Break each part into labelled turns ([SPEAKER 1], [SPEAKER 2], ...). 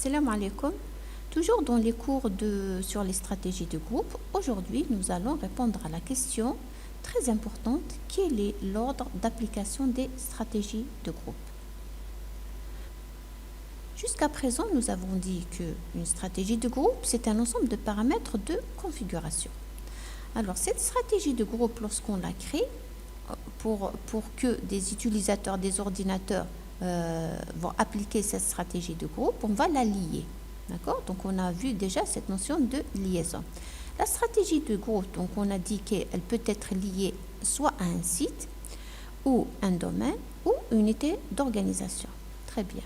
[SPEAKER 1] Salam alaikum. Toujours dans les cours sur les stratégies de groupe, aujourd'hui nous allons répondre à la question très importante: quel est l'ordre d'application des stratégies de groupe? Jusqu'à présent, nous avons dit qu'une stratégie de groupe, c'est un ensemble de paramètres de configuration. Alors, cette stratégie de groupe, lorsqu'on la crée, pour que des utilisateurs des ordinateurs vont appliquer cette stratégie de groupe, on va la lier. D'accord? Donc, on a vu déjà cette notion de liaison. La stratégie de groupe, donc on a dit qu'elle peut être liée soit à un site, ou un domaine, ou une unité d'organisation. Très bien.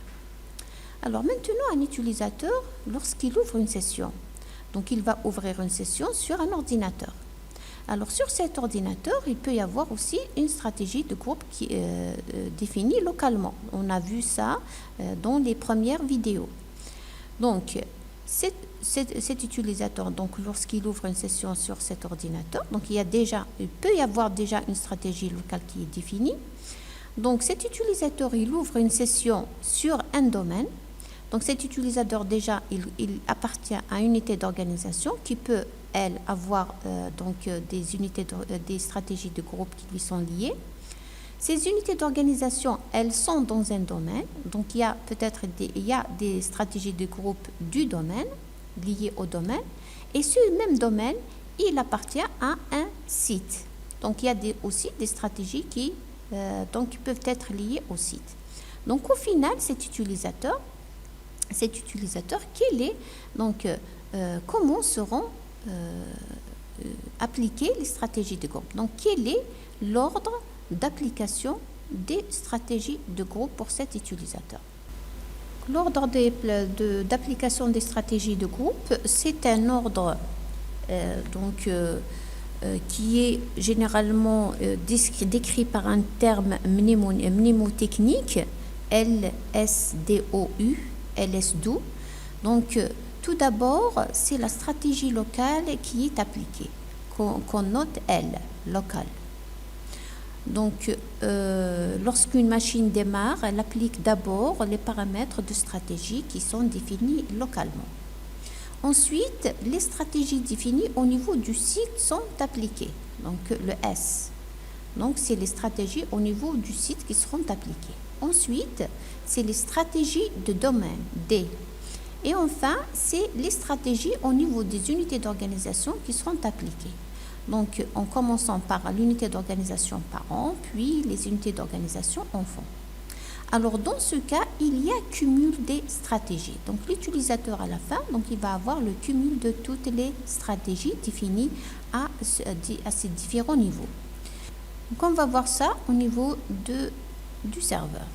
[SPEAKER 1] Alors maintenant, un utilisateur, lorsqu'il ouvre une session, donc il va ouvrir une session sur un ordinateur. Alors sur cet ordinateur, il peut y avoir aussi une stratégie de groupe qui est définie localement. On a vu ça dans les premières vidéos. Donc cet utilisateur, donc lorsqu'il ouvre une session sur cet ordinateur, donc il peut y avoir déjà une stratégie locale qui est définie. Donc cet utilisateur, il ouvre une session sur un domaine. Donc cet utilisateur déjà, il appartient à une unité d'organisation qui peut, elle, avoir des stratégies de groupe qui lui sont liées. Ces unités d'organisation, elles sont dans un domaine. Donc il y a des stratégies de groupe du domaine, liées au domaine. Et ce même domaine, il appartient à un site. Donc il y a aussi des stratégies qui peuvent être liées au site. Donc au final, cet utilisateur, comment seront appliquées les stratégies de groupe? Donc, quel est l'ordre d'application des stratégies de groupe pour cet utilisateur? L'ordre d'application des stratégies de groupe, c'est un ordre qui est généralement décrit par un terme mnémotechnique, LSDOU. LSDOU. Donc, tout d'abord, c'est la stratégie locale qui est appliquée, qu'on note L, local. Donc, lorsqu'une machine démarre, elle applique d'abord les paramètres de stratégie qui sont définis localement. Ensuite, les stratégies définies au niveau du site sont appliquées, donc le S. Donc, c'est les stratégies au niveau du site qui seront appliquées. Ensuite, c'est les stratégies de domaine, D. Et enfin, c'est les stratégies au niveau des unités d'organisation qui seront appliquées. Donc, en commençant par l'unité d'organisation parent, puis les unités d'organisation enfants. Alors, dans ce cas, il y a cumul des stratégies. Donc, l'utilisateur à la fin, donc, il va avoir le cumul de toutes les stratégies définies à ces différents niveaux. Donc, on va voir ça au niveau du serveur.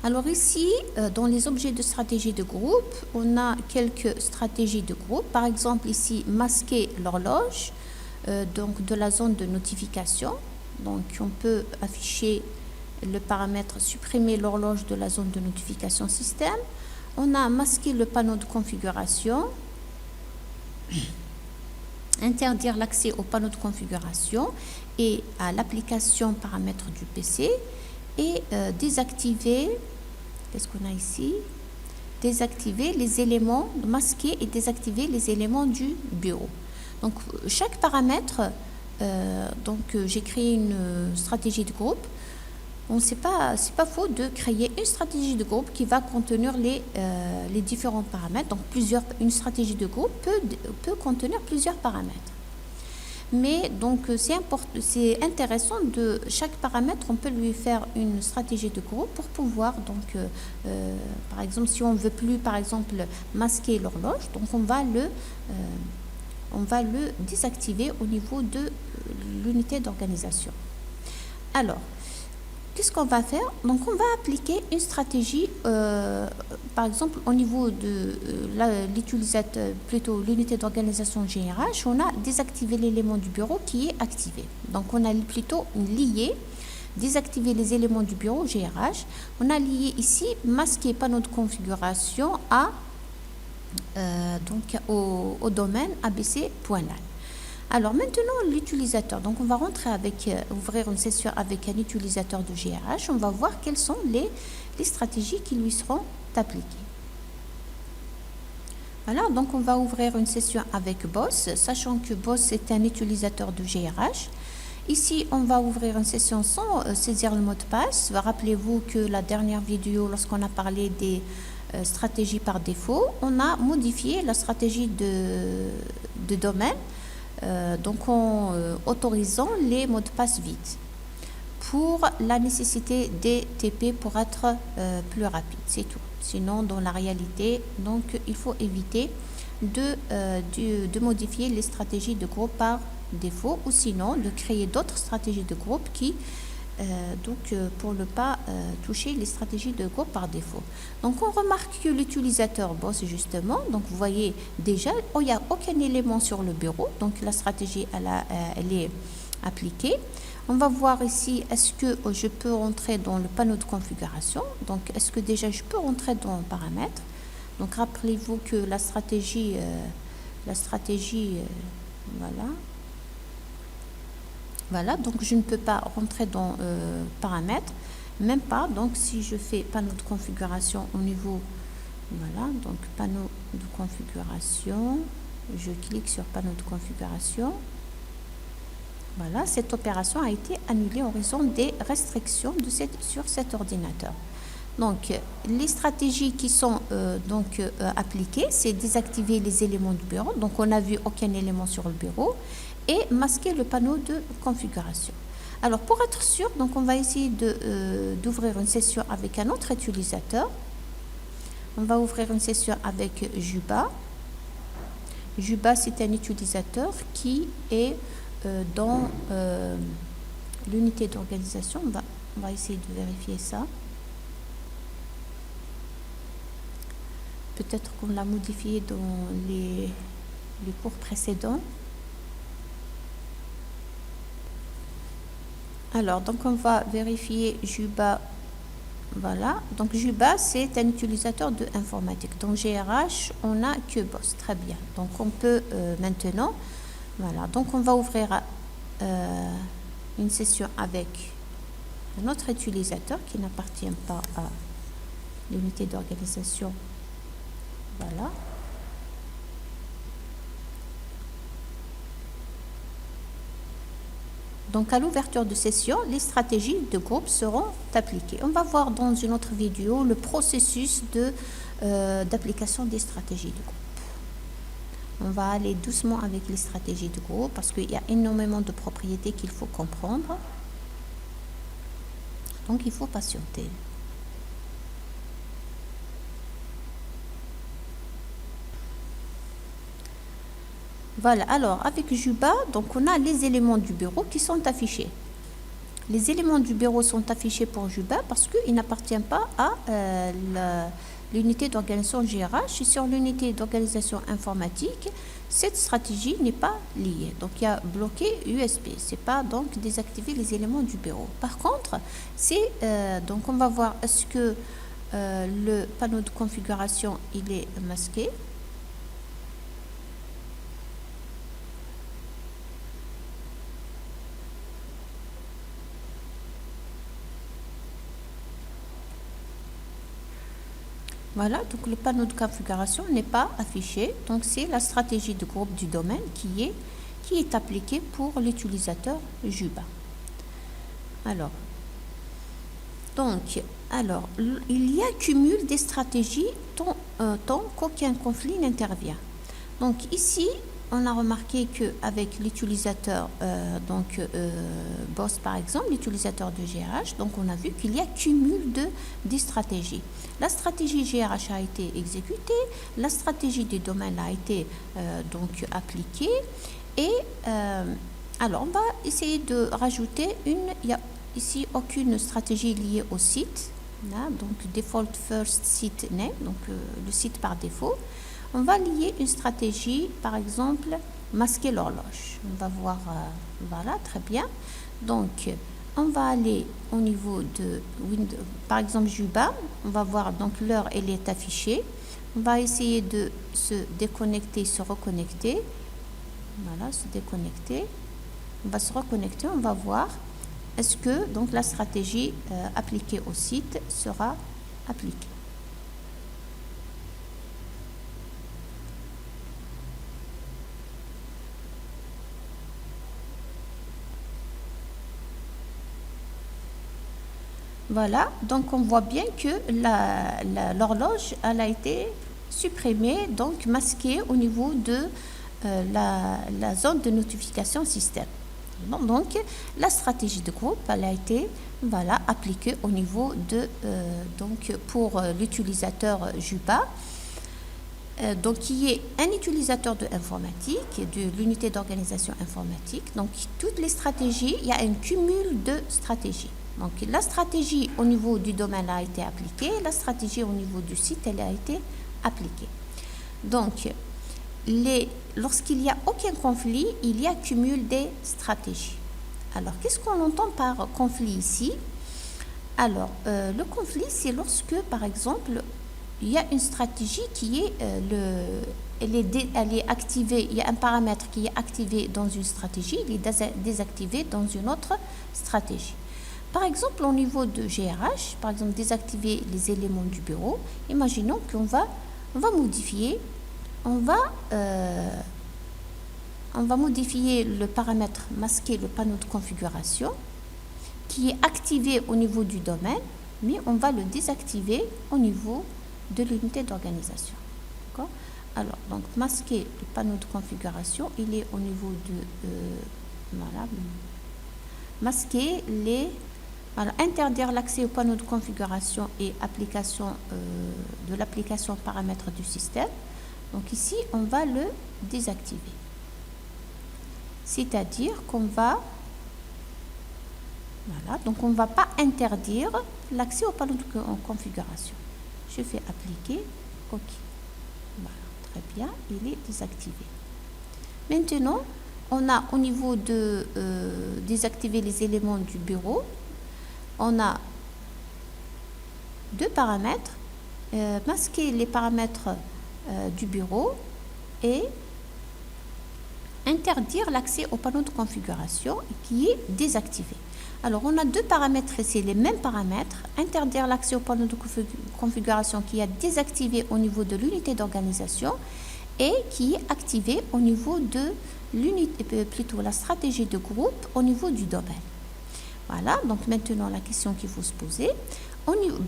[SPEAKER 1] Alors ici, dans les objets de stratégie de groupe, on a quelques stratégies de groupe. Par exemple, ici, masquer l'horloge de la zone de notification. Donc, on peut afficher le paramètre supprimer l'horloge de la zone de notification système. On a masqué le panneau de configuration, interdire l'accès au panneau de configuration et à l'application paramètres du PC. Et désactiver, qu'est-ce qu'on a ici? Désactiver les éléments, masquer et désactiver les éléments du bureau. Donc, chaque paramètre, j'ai créé une stratégie de groupe. C'est pas faux de créer une stratégie de groupe qui va contenir les différents paramètres. Donc, une stratégie de groupe peut contenir plusieurs paramètres. Mais donc c'est intéressant de chaque paramètre, on peut lui faire une stratégie de groupe pour pouvoir par exemple si on veut plus par exemple masquer l'horloge, donc on va le désactiver au niveau de l'unité d'organisation. Alors qu'est-ce qu'on va faire? Donc, on va appliquer une stratégie, par exemple, au niveau de l'utilisateur, plutôt l'unité d'organisation GRH, on a désactivé l'élément du bureau qui est activé. Donc, on a plutôt lié, désactiver les éléments du bureau GRH. On a lié ici, masquer panneau de configuration au domaine abc.lan. Alors maintenant, l'utilisateur, donc on va ouvrir une session avec un utilisateur de GRH, on va voir quelles sont les stratégies qui lui seront appliquées. Voilà, donc on va ouvrir une session avec Boss, sachant que Boss est un utilisateur de GRH. Ici, on va ouvrir une session sans saisir le mot de passe. Rappelez-vous que la dernière vidéo, lorsqu'on a parlé des stratégies par défaut, on a modifié la stratégie de domaine, donc en autorisant les mots de passe vides pour la nécessité des TP pour être plus rapide, c'est tout. Sinon, dans la réalité, donc il faut éviter de modifier les stratégies de groupe par défaut, ou sinon de créer d'autres stratégies de groupe qui pour ne pas toucher les stratégies de groupe par défaut. Donc on remarque que l'utilisateur Boss, justement, donc vous voyez déjà, il n'y a aucun élément sur le bureau, donc la stratégie elle est appliquée. On va voir ici, est-ce que je peux rentrer dans le panneau de configuration? Donc, est-ce que déjà je peux rentrer dans paramètres? Donc, rappelez-vous que la stratégie, voilà. Voilà, donc je ne peux pas rentrer dans paramètres, même pas. Donc, si je fais panneau de configuration au niveau, voilà, donc panneau de configuration, je clique sur panneau de configuration. Voilà, cette opération a été annulée en raison des restrictions sur cet ordinateur. Donc, les stratégies qui sont appliquées, c'est désactiver les éléments du bureau. Donc, on n'a vu aucun élément sur le bureau et masquer le panneau de configuration. Alors, pour être sûr, donc on va essayer d'ouvrir une session avec un autre utilisateur. On va ouvrir une session avec Juba. Juba, c'est un utilisateur qui est dans l'unité d'organisation. On va essayer de vérifier ça. Peut-être qu'on l'a modifié dans les cours précédents. Alors, donc on va vérifier Juba. Voilà, donc Juba, c'est un utilisateur de informatique. Dans GRH, on n'a que Boss. Très bien. Donc, on peut maintenant, voilà, donc on va ouvrir une session avec un autre utilisateur qui n'appartient pas à l'unité d'organisation. Voilà. Donc, à l'ouverture de session, les stratégies de groupe seront appliquées. On va voir dans une autre vidéo le processus d'application des stratégies de groupe. On va aller doucement avec les stratégies de groupe parce qu'il y a énormément de propriétés qu'il faut comprendre. Donc, il faut patienter. Voilà, alors avec Juba, donc on a les éléments du bureau qui sont affichés. Les éléments du bureau sont affichés pour Juba parce qu'il n'appartient pas à l'unité d'organisation GRH. Et sur l'unité d'organisation informatique, cette stratégie n'est pas liée. Donc il y a bloqué USB. C'est pas donc désactiver les éléments du bureau. Par contre, c'est donc on va voir est-ce que le panneau de configuration il est masqué. Voilà, donc le panneau de configuration n'est pas affiché. Donc, c'est la stratégie de groupe du domaine qui est appliquée pour l'utilisateur Juba. Alors, il y a cumul des stratégies tant qu'aucun conflit n'intervient. Donc, ici, on a remarqué qu'avec l'utilisateur, Boss par exemple, l'utilisateur de GRH, donc on a vu qu'il y a cumul des stratégies. La stratégie GRH a été exécutée, la stratégie du domaine a été appliquée et alors on va essayer de rajouter il n'y a ici aucune stratégie liée au site, là, donc default first site name, donc le site par défaut. On va lier une stratégie, par exemple, masquer l'horloge. On va voir, voilà, très bien. Donc, on va aller au niveau de Windows, par exemple, Juba. On va voir, donc, l'heure, elle est affichée. On va essayer de se déconnecter, se reconnecter. Voilà, se déconnecter. On va se reconnecter, on va voir est-ce que, donc, la stratégie appliquée au site sera appliquée. Voilà, donc on voit bien que l'horloge elle a été supprimée, donc masquée au niveau de la zone de notification système. Donc la stratégie de groupe elle a été voilà, appliquée au niveau de donc pour l'utilisateur JUPA. Donc qui est un utilisateur de informatique, de l'unité d'organisation informatique. Donc toutes les stratégies, il y a un cumul de stratégies. Donc la stratégie au niveau du domaine a été appliquée, la stratégie au niveau du site elle a été appliquée. Donc lorsqu'il n'y a aucun conflit, il y a cumul des stratégies. Alors qu'est-ce qu'on entend par conflit ici? Alors le conflit c'est lorsque par exemple il y a une stratégie qui est elle est activée, il y a un paramètre qui est activé dans une stratégie, il est désactivé dans une autre stratégie. Par exemple, au niveau de GRH, par exemple, désactiver les éléments du bureau, imaginons qu'on va modifier, on va modifier le paramètre masquer le panneau de configuration qui est activé au niveau du domaine, mais on va le désactiver au niveau de l'unité d'organisation. D'accord? Alors, donc, masquer le panneau de configuration, il est au niveau de... voilà, masquer les... Voilà, interdire l'accès au panneau de configuration et application de l'application paramètres du système. Donc, ici, on va le désactiver. C'est-à-dire qu'on va... Voilà, donc on ne va pas interdire l'accès au panneau de configuration. Je fais appliquer, OK. Voilà, très bien, il est désactivé. Maintenant, on a au niveau de désactiver les éléments du bureau, on a deux paramètres, masquer les paramètres du bureau et interdire l'accès au panneau de configuration qui est désactivé. Alors, on a deux paramètres ici, les mêmes paramètres. Interdire l'accès au panneau de configuration qui est désactivé au niveau de l'unité d'organisation et qui est activé au niveau de l'unité, plutôt la stratégie de groupe au niveau du domaine. Voilà, donc maintenant la question qu'il faut se poser.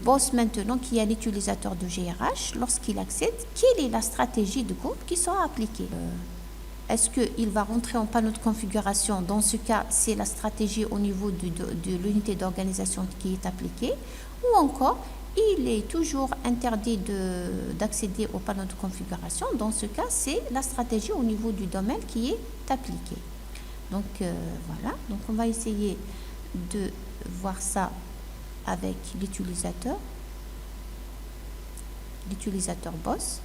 [SPEAKER 1] Boss maintenant qui est l'utilisateur de GRH, lorsqu'il accède, quelle est la stratégie de groupe qui sera appliquée? Est-ce qu'il va rentrer en panneau de configuration? Dans ce cas, c'est la stratégie au niveau de l'unité d'organisation qui est appliquée. Ou encore, il est toujours interdit d'accéder au panneau de configuration. Dans ce cas, c'est la stratégie au niveau du domaine qui est appliquée. Donc, voilà. Donc, on va essayer de voir ça avec l'utilisateur boss.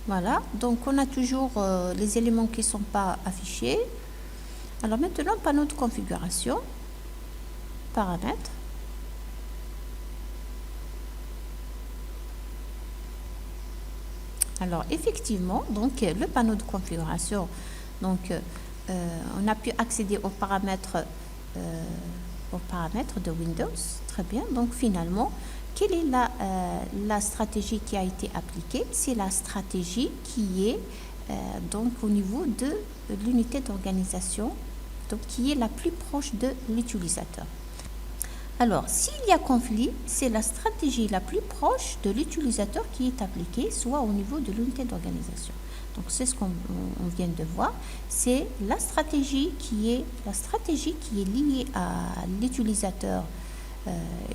[SPEAKER 1] Voilà, donc on a toujours les éléments qui ne sont pas affichés. Alors maintenant, panneau de configuration, paramètres. Alors effectivement, donc le panneau de configuration, donc on a pu accéder aux paramètres de Windows. Très bien, donc finalement, quelle est la stratégie qui a été appliquée? C'est la stratégie qui est donc au niveau de l'unité d'organisation, donc qui est la plus proche de l'utilisateur. Alors, s'il y a conflit, c'est la stratégie la plus proche de l'utilisateur qui est appliquée, soit au niveau de l'unité d'organisation. Donc, c'est ce qu'on vient de voir. C'est la stratégie qui est liée à l'utilisateur,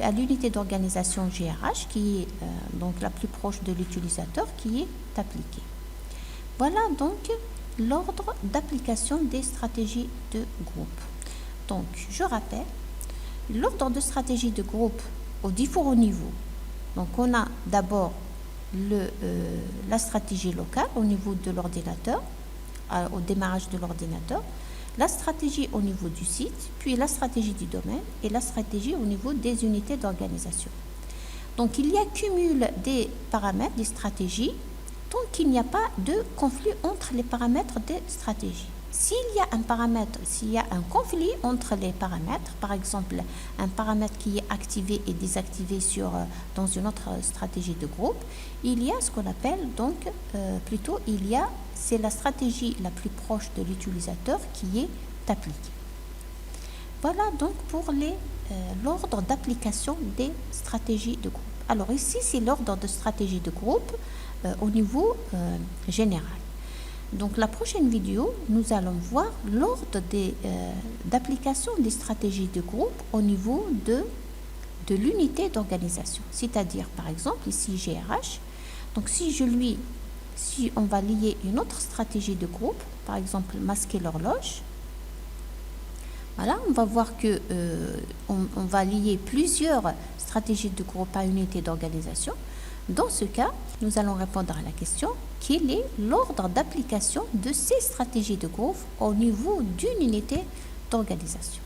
[SPEAKER 1] à l'unité d'organisation GRH, qui est donc la plus proche de l'utilisateur qui est appliquée. Voilà donc l'ordre d'application des stratégies de groupe. Donc, je rappelle, l'ordre de stratégie de groupe aux différents niveaux. Donc, on a d'abord la stratégie locale au niveau de l'ordinateur, au démarrage de l'ordinateur, la stratégie au niveau du site, puis la stratégie du domaine et la stratégie au niveau des unités d'organisation. Donc, il y a cumul des paramètres, des stratégies, tant qu'il n'y a pas de conflit entre les paramètres des stratégies. s'il y a un paramètre, s'il y a un conflit entre les paramètres, par exemple un paramètre qui est activé et désactivé dans une autre stratégie de groupe, il y a ce qu'on appelle donc, c'est la stratégie la plus proche de l'utilisateur qui est appliquée. Voilà donc pour l'ordre d'application des stratégies de groupe. Alors ici, c'est l'ordre de stratégie de groupe au niveau général. Donc la prochaine vidéo, nous allons voir l'ordre d'application des stratégies de groupe au niveau de l'unité d'organisation. C'est-à-dire, par exemple, ici GRH. Donc si on va lier une autre stratégie de groupe, par exemple masquer l'horloge, voilà, on va voir que on va lier plusieurs stratégies de groupe à une unité d'organisation. Dans ce cas, nous allons répondre à la question: quel est l'ordre d'application de ces stratégies de groupe au niveau d'une unité d'organisation?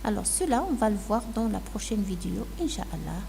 [SPEAKER 1] Alors cela, on va le voir dans la prochaine vidéo, Inch'Allah.